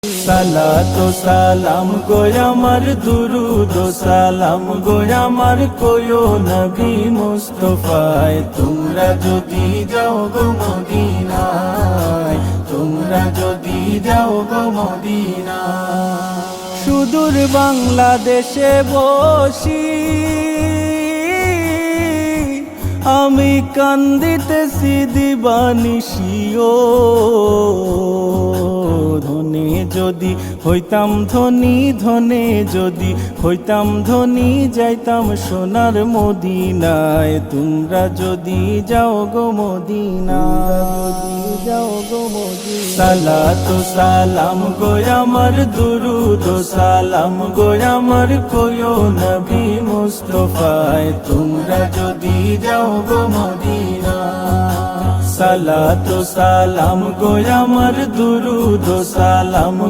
সালাতু সালাম গো আমার, দুরুদ ও সালাম গো আমার, কোয়ো নবী মুস্তাফায়। তোমরা যদি যাও গো মদিনায়, তোমরা যদি যাও গো মদিনায়। সুদূর বাংলাদেশে বসি আমি কান্দিতেছি দিবানিশিও। ধনে যদি হইতাম ধনী, ধনে যদি হইতাম ধনী, যাইতাম সোনার মদিনায়। তোমরা যদি যাও গো মদিনায়, যাও গো মদিনায়। সালাতু সালাম গো আমার, দুরুদ ও সালাম গো আমার, কোয়ো নবী মুস্তাফায়। তোমরা যদি যাও গো মদিনায়। সালাতু সালাম গো আমার, দুরুদ ও সালাম গো